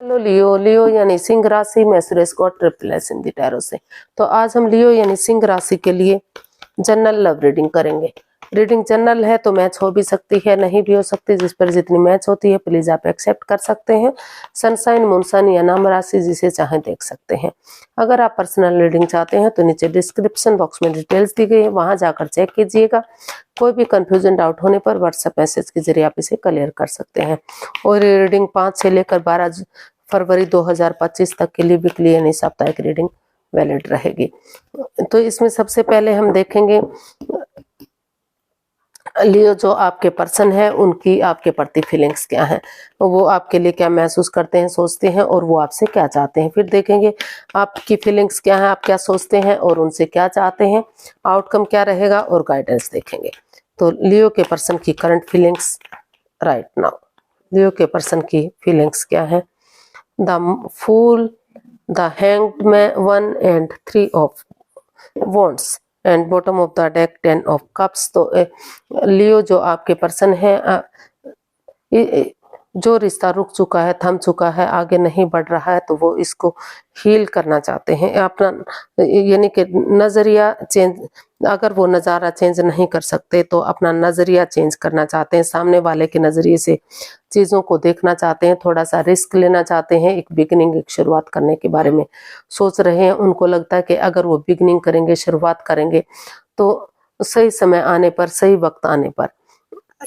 Hello लियो, लियो यानी सिंह राशि में सुरेश गॉड ट्रिपल एस इन दी टैरो से। तो आज हम लियो यानी सिंह राशि के लिए जनरल लव रीडिंग करेंगे। रीडिंग जनरल है तो मैच हो भी सकती है, नहीं भी हो सकती, जिस पर जितनी मैच होती है प्लीज आप एक्सेप्ट कर सकते हैं। सनसाइन, मूनसाइन या नाम राशि जिसे चाहें देख सकते हैं। अगर आप पर्सनल रीडिंग चाहते हैं तो नीचे डिस्क्रिप्शन बॉक्स में डिटेल्स दी गई है, वहां जाकर चेक कीजिएगा। कोई भी कंफ्यूजन डाउट होने पर व्हाट्सएप मैसेज के जरिए आप इसे क्लियर कर सकते हैं। और ये रीडिंग 5 से लेकर 12 फरवरी 2025 तक के लिए वीकली यानी साप्ताहिक रीडिंग वैलिड रहेगी। तो इसमें सबसे पहले हम देखेंगे लियो, जो आपके पर्सन है उनकी आपके प्रति फीलिंग्स क्या है, वो आपके लिए क्या महसूस करते हैं, सोचते हैं और वो आपसे क्या चाहते हैं। फिर देखेंगे आपकी फीलिंग्स क्या है, आप क्या सोचते हैं और उनसे क्या चाहते हैं, आउटकम क्या रहेगा और गाइडेंस देखेंगे। तो लियो के पर्सन की current feelings right now. Leo के पर्सन की फीलिंग्स क्या है? The fool, the hanged one and 3 of wands and bottom of the deck 10 of cups. तो लियो जो आपके पर्सन है, जो रिश्ता रुक चुका है, थम चुका है, आगे नहीं बढ़ रहा है, तो वो इसको हील करना चाहते हैं। अपना यानी कि नजरिया चेंज, अगर वो नज़ारा चेंज नहीं कर सकते तो अपना नजरिया चेंज करना चाहते हैं, सामने वाले के नजरिए से चीज़ों को देखना चाहते हैं, थोड़ा सा रिस्क लेना चाहते हैं, एक बिगिनिंग, एक शुरुआत करने के बारे में सोच रहे हैं। उनको लगता है कि अगर वो बिगिनिंग करेंगे, शुरुआत करेंगे तो सही समय आने पर, सही वक्त आने पर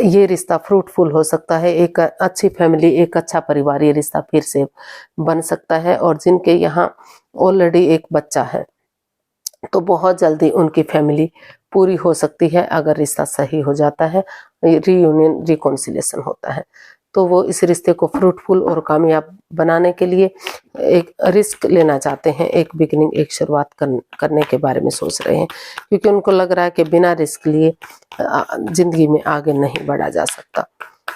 ये रिश्ता फ्रूटफुल हो सकता है। एक अच्छी फैमिली, एक अच्छा परिवार, ये रिश्ता फिर से बन सकता है। और जिनके यहाँ ऑलरेडी एक बच्चा है तो बहुत जल्दी उनकी फैमिली पूरी हो सकती है अगर रिश्ता सही हो जाता है, रीयूनियन, रिकॉन्सिलेशन होता है। तो वो इस रिश्ते को फ्रूटफुल और कामयाब बनाने के लिए एक रिस्क लेना चाहते हैं, एक बिगिनिंग, एक शुरुआत करने के बारे में सोच रहे हैं, क्योंकि उनको लग रहा है कि बिना रिस्क लिए जिंदगी में आगे नहीं बढ़ा जा सकता।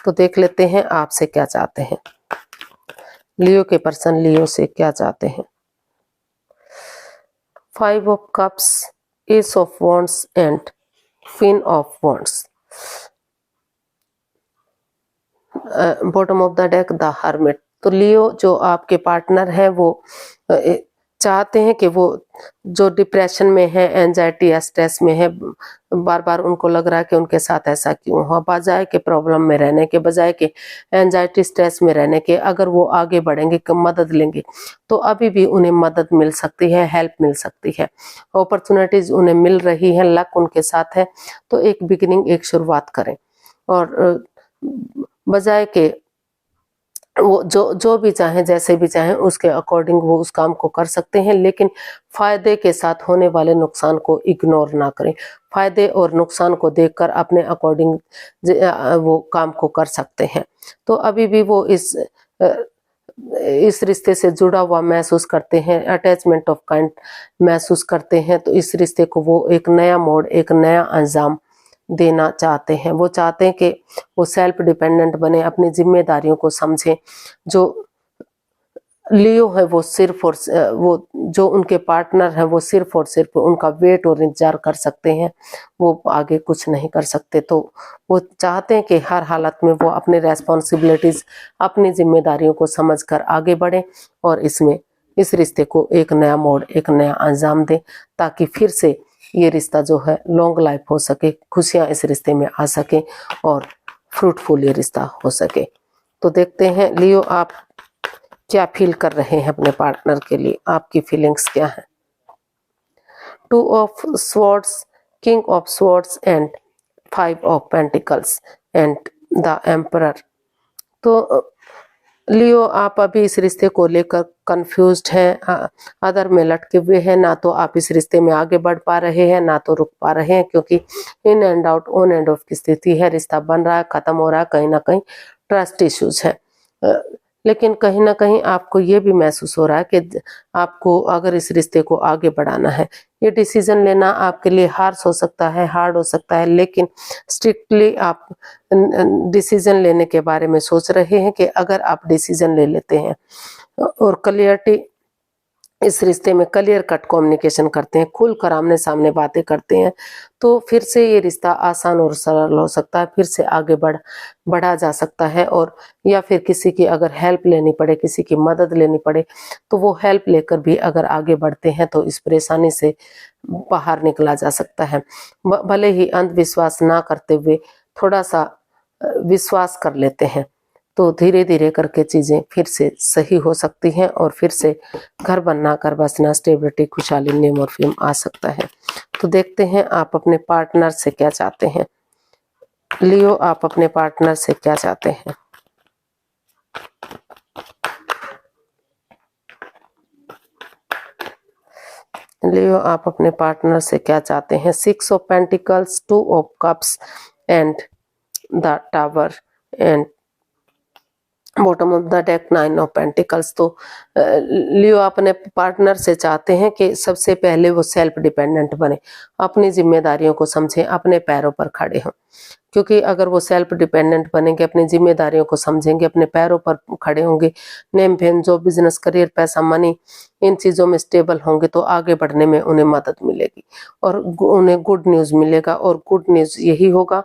तो देख लेते हैं आपसे क्या चाहते हैं, लियो के पर्सन लियो से क्या चाहते हैं। 5 of cups, S of wands and queen of wands. Bottom of the deck the hermit. तो लियो जो आपके पार्टनर है वो चाहते हैं कि वो जो डिप्रेशन में है, एंजाइटी या स्ट्रेस में है, बार बार उनको लग रहा है कि उनके साथ ऐसा क्यों हुआ, बजाय के प्रॉब्लम में रहने के, बजाय के एंजाइटी स्ट्रेस में रहने के, अगर वो आगे बढ़ेंगे, मदद लेंगे तो अभी भी उन्हें मदद मिल सकती है, हेल्प मिल सकती है, अपॉर्चुनिटीज उन्हें मिल रही है, लक उनके साथ है। तो एक बिगिनिंग, एक शुरुआत करें और बजाय के वो जो भी चाहें, जैसे भी चाहें, उसके अकॉर्डिंग वो उस काम को कर सकते हैं, लेकिन फायदे के साथ होने वाले नुकसान को इग्नोर ना करें। फायदे और नुकसान को देखकर अपने अकॉर्डिंग वो काम को कर सकते हैं। तो अभी भी वो इस रिश्ते से जुड़ा हुआ महसूस करते हैं, अटैचमेंट ऑफ काइंड महसूस करते हैं। तो इस रिश्ते को वो एक नया मोड़, एक नया अंजाम देना चाहते हैं। वो चाहते हैं कि वो सेल्फ डिपेंडेंट बने, अपनी जिम्मेदारियों को समझें। जो लियो है वो सिर्फ और वो जो उनके पार्टनर है वो सिर्फ और सिर्फ उनका वेट और इंतजार कर सकते हैं, वो आगे कुछ नहीं कर सकते। तो वो चाहते हैं कि हर हालत में वो अपनी रेस्पॉन्सिबिलिटीज, अपनी जिम्मेदारियों को समझकर आगे बढ़े और इस रिश्ते को एक नया मोड़, एक नया अंजाम दें, ताकि फिर से ये रिश्ता जो है लॉन्ग लाइफ हो सके, खुशियां इस रिश्ते में आ सके और फ्रूटफुल ये रिश्ता हो सके। तो देखते हैं लियो आप क्या फील कर रहे हैं अपने पार्टनर के लिए, आपकी फीलिंग्स क्या है। 2 of swords, king of swords and 5 of pentacles and the emperor. तो लियो आप अभी इस रिश्ते को लेकर कंफ्यूज्ड हैं, अदर में लटके हुए हैं, ना तो आप इस रिश्ते में आगे बढ़ पा रहे हैं, ना तो रुक पा रहे हैं, क्योंकि in and out, on end of की स्थिति है। रिश्ता बन रहा है, खत्म हो रहा है, कहीं ना कहीं ट्रस्ट इश्यूज है। लेकिन कहीं ना कहीं आपको ये भी महसूस हो रहा है कि आपको अगर इस रिश्ते को आगे बढ़ाना है, ये डिसीजन लेना आपके लिए हार्श हो सकता है, हार्ड हो सकता है, लेकिन स्ट्रिक्टली आप डिसीजन लेने के बारे में सोच रहे हैं कि अगर आप डिसीजन ले लेते हैं और क्लियरिटी इस रिश्ते में क्लियर कट कम्युनिकेशन करते हैं, खुलकर आमने सामने बातें करते हैं, तो फिर से ये रिश्ता आसान और सरल हो सकता है, फिर से आगे बढ़ा जा सकता है। और या फिर किसी की अगर हेल्प लेनी पड़े, किसी की मदद लेनी पड़े, तो वो हेल्प लेकर भी अगर आगे बढ़ते हैं तो इस परेशानी से बाहर निकला जा सकता है। भले ही अंधविश्वास ना करते हुए थोड़ा सा विश्वास कर लेते हैं, तो धीरे धीरे करके चीजें फिर से सही हो सकती हैं और फिर से घर बनना, घर बसना, स्टेबिलिटी, खुशहाली, नेम और फेम आ सकता है। तो देखते हैं आप अपने पार्टनर से क्या चाहते हैं। लियो, आप अपने पार्टनर से क्या चाहते हैं? लियो, आप अपने पार्टनर से क्या चाहते हैं? 6 of pentacles, 2 of cups and the tower and bottom of the deck 9 of pentacles. तो लियो अपने पार्टनर से चाहते हैं कि सबसे पहले वो सेल्फ डिपेंडेंट बने, अपनी जिम्मेदारियों को समझें, अपने पैरों पर खड़े हों। क्योंकि अगर वो सेल्फ डिपेंडेंट बनेंगे, अपनी जिम्मेदारियों को समझेंगे, अपने पैरों पर खड़े होंगे, name fame, job, business, career, पैसा, मनी, इन चीज़ों में स्टेबल होंगे, तो आगे बढ़ने में उन्हें मदद मिलेगी और उन्हें गुड न्यूज़ मिलेगा। और गुड न्यूज़ यही होगा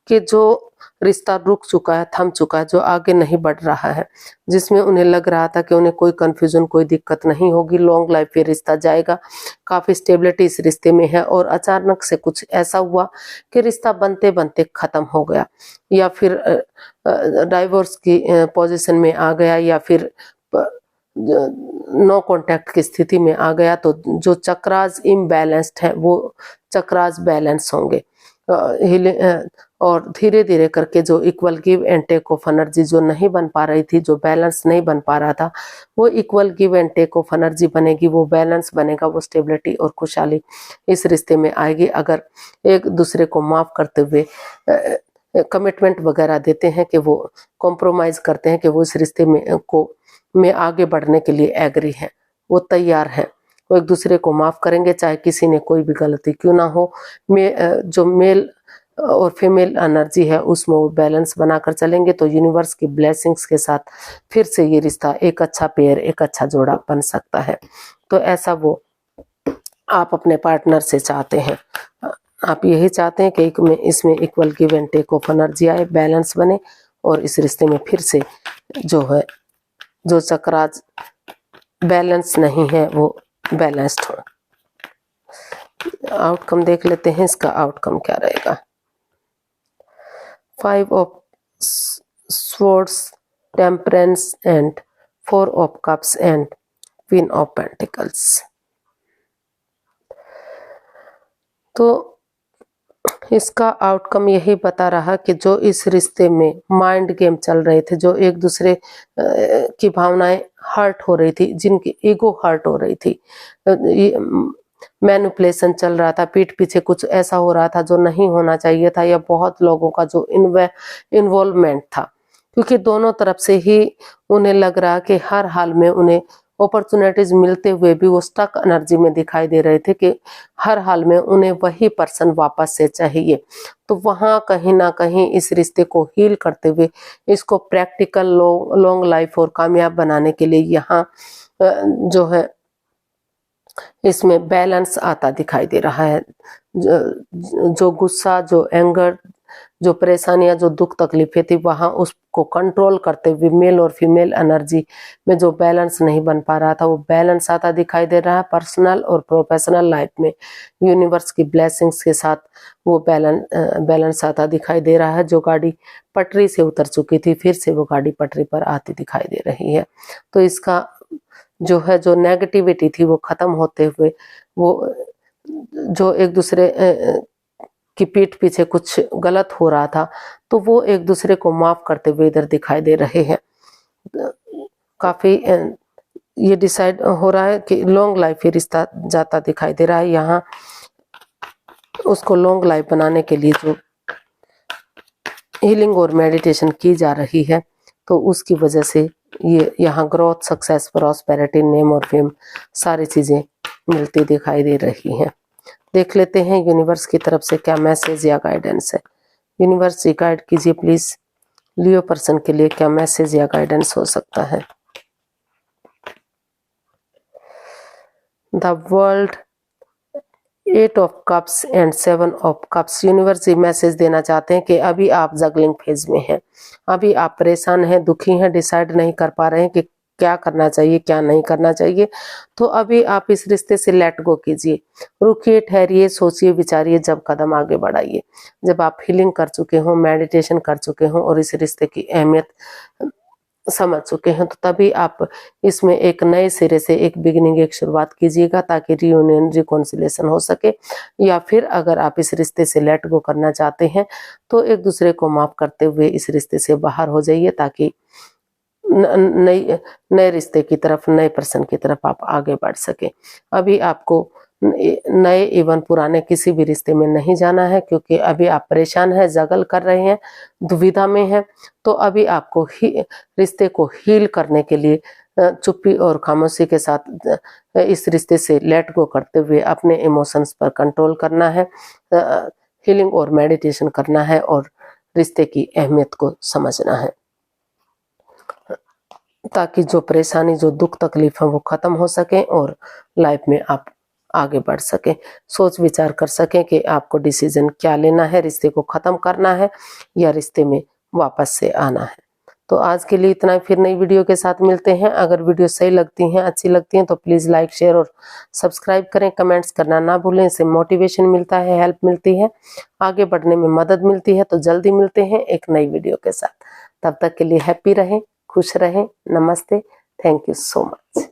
कि जो रिश्ता रुक चुका है, थम चुका है, जो आगे नहीं बढ़ रहा है, जिसमें उन्हें लग रहा था कि उन्हें कोई कंफ्यूजन, कोई दिक्कत नहीं होगी, लॉन्ग लाइफ ये रिश्ता जाएगा, काफ़ी स्टेबिलिटी इस रिश्ते में है, और अचानक से कुछ ऐसा हुआ कि रिश्ता बनते बनते ख़त्म हो गया, या फिर डाइवोर्स की पोजीशन में आ गया, या फिर नो कांटेक्ट की स्थिति में आ गया। तो जो चक्रास इम्बैलेंस्ड है वो चक्रास बैलेंस होंगे, और धीरे धीरे करके जो equal give and take of energy जो नहीं बन पा रही थी, जो बैलेंस नहीं बन पा रहा था, वो equal give and take of energy बनेगी, वो बैलेंस बनेगा, वो स्टेबिलिटी और खुशहाली इस रिश्ते में आएगी। अगर एक दूसरे को माफ करते हुए कमिटमेंट वगैरह देते हैं, कि वो कॉम्प्रोमाइज करते हैं, कि वो इस रिश्ते में आगे बढ़ने के लिए एग्री है, वो तैयार है, वो एक दूसरे को माफ करेंगे, चाहे किसी ने कोई भी गलती क्यों ना हो। जो मेल और फीमेल एनर्जी है उसमें वो बैलेंस बनाकर चलेंगे, तो यूनिवर्स की ब्लेसिंग्स के साथ फिर से ये रिश्ता एक अच्छा पेयर, एक अच्छा जोड़ा बन सकता है। तो ऐसा वो आप अपने पार्टनर से चाहते हैं। आप यही चाहते हैं कि इसमें equal give and take of energy आए, बैलेंस बने, और इस रिश्ते में फिर से जो है, जो चक्राज बैलेंस नहीं है वो बैलेंस्ड हो। आउटकम देख लेते हैं, इसका आउटकम क्या रहेगा। 5 of swords, temperance and 4 of cups and queen of pentacles. तो इसका आउटकम यही बता रहा कि जो इस रिश्ते में माइंड गेम चल रहे थे, जो एक दूसरे की भावनाएं हर्ट हो रही थी, जिनकी ईगो हर्ट हो रही थी, मैनिपुलेशन चल रहा था, पीठ पीछे कुछ ऐसा हो रहा था जो नहीं होना चाहिए था, या बहुत लोगों का जो इन्वॉल्वमेंट था, क्योंकि दोनों तरफ से ही उन्हें लग रहा कि हर हाल में उन्हें अपॉर्चुनिटीज मिलते हुए भी वो स्टक एनर्जी में दिखाई दे रहे थे, कि हर हाल में उन्हें वही पर्सन वापस से चाहिए। तो वहाँ कहीं ना कहीं इस रिश्ते को हील करते हुए, इसको प्रैक्टिकल लॉन्ग लाइफ और कामयाब बनाने के लिए यहाँ जो है इसमें बैलेंस आता दिखाई दे रहा है। जो गुस्सा, जो एंगर, जो परेशानियां, जो दुख तकलीफें थी, वहां उसको कंट्रोल करते हुए मेल और फीमेल एनर्जी में जो बैलेंस नहीं बन पा रहा था, वो बैलेंस आता दिखाई दे रहा है। पर्सनल और प्रोफेशनल लाइफ में यूनिवर्स की ब्लेसिंग्स के साथ वो बैलेंस आता दिखाई दे रहा है। जो गाड़ी पटरी से उतर चुकी थी, फिर से वो गाड़ी पटरी पर आती दिखाई दे रही है। तो इसका जो है, जो नेगेटिविटी थी वो खत्म होते हुए, वो जो एक दूसरे की पीठ पीछे कुछ गलत हो रहा था, तो वो एक दूसरे को माफ करते हुए इधर दिखाई दे रहे हैं। काफी ये डिसाइड हो रहा है कि लॉन्ग लाइफ ये रिश्ता जाता दिखाई दे रहा है। यहाँ उसको लॉन्ग लाइफ बनाने के लिए जो हीलिंग और मेडिटेशन की जा रही है, तो उसकी वजह से ये यहाँ ग्रोथ, सक्सेस, प्रॉस्पेरिटी, नेम और फेम सारी चीजें मिलती दिखाई दे रही हैं। देख लेते हैं यूनिवर्स की तरफ से क्या मैसेज या गाइडेंस है। यूनिवर्स जी गाइड कीजिए प्लीज, लियो पर्सन के लिए क्या मैसेज या गाइडेंस हो सकता है। The world 8 of cups and 7 of cups. Universe ये मैसेज देना चाहते हैं कि अभी आप जगलिंग फेज में हैं, अभी आप परेशान हैं, दुखी हैं, डिसाइड नहीं कर पा रहे हैं कि क्या करना चाहिए क्या नहीं करना चाहिए। तो अभी आप इस रिश्ते से लेट गो कीजिए, रुकिए, ठहरिए, सोचिए, विचारिए, जब कदम आगे बढ़ाइए। जब आप हीलिंग कर चुके हो, मेडिटेशन कर चुके हो और इस रिश्ते की अहमियत समझ चुके हैं, तो तभी आप इसमें एक नए सिरे से एक बिगिनिंग, एक शुरुआत कीजिएगा ताकि रियूनियन, रिकॉन्सिलेशन हो सके। या फिर अगर आप इस रिश्ते से लेट गो करना चाहते हैं तो एक दूसरे को माफ करते हुए इस रिश्ते से बाहर हो जाइए ताकि नए रिश्ते की तरफ, नए पर्सन की तरफ आप आगे बढ़ सके। अभी आपको नए एवं पुराने किसी भी रिश्ते में नहीं जाना है, क्योंकि अभी आप परेशान हैं, जगल कर रहे हैं, दुविधा में हैं। तो अभी आपको रिश्ते को हील करने के लिए चुप्पी और खामोशी के साथ इस रिश्ते से लेट गो करते हुए अपने इमोशंस पर कंट्रोल करना है, हीलिंग और मेडिटेशन करना है और रिश्ते की अहमियत को समझना है, ताकि जो परेशानी, जो दुख तकलीफ है वो खत्म हो सके और लाइफ में आप आगे बढ़ सके, सोच विचार कर सकें कि आपको डिसीजन क्या लेना है, रिश्ते को खत्म करना है या रिश्ते में वापस से आना है। तो आज के लिए इतना ही, फिर नई वीडियो के साथ मिलते हैं। अगर वीडियो सही लगती हैं, अच्छी लगती हैं तो प्लीज़ लाइक, शेयर और सब्सक्राइब करें, कमेंट्स करना ना भूलें, इससे मोटिवेशन मिलता है, हेल्प मिलती है, आगे बढ़ने में मदद मिलती है। तो जल्दी मिलते हैं एक नई वीडियो के साथ, तब तक के लिए हैप्पी रहें, खुश रहें। नमस्ते, थैंक यू सो मच।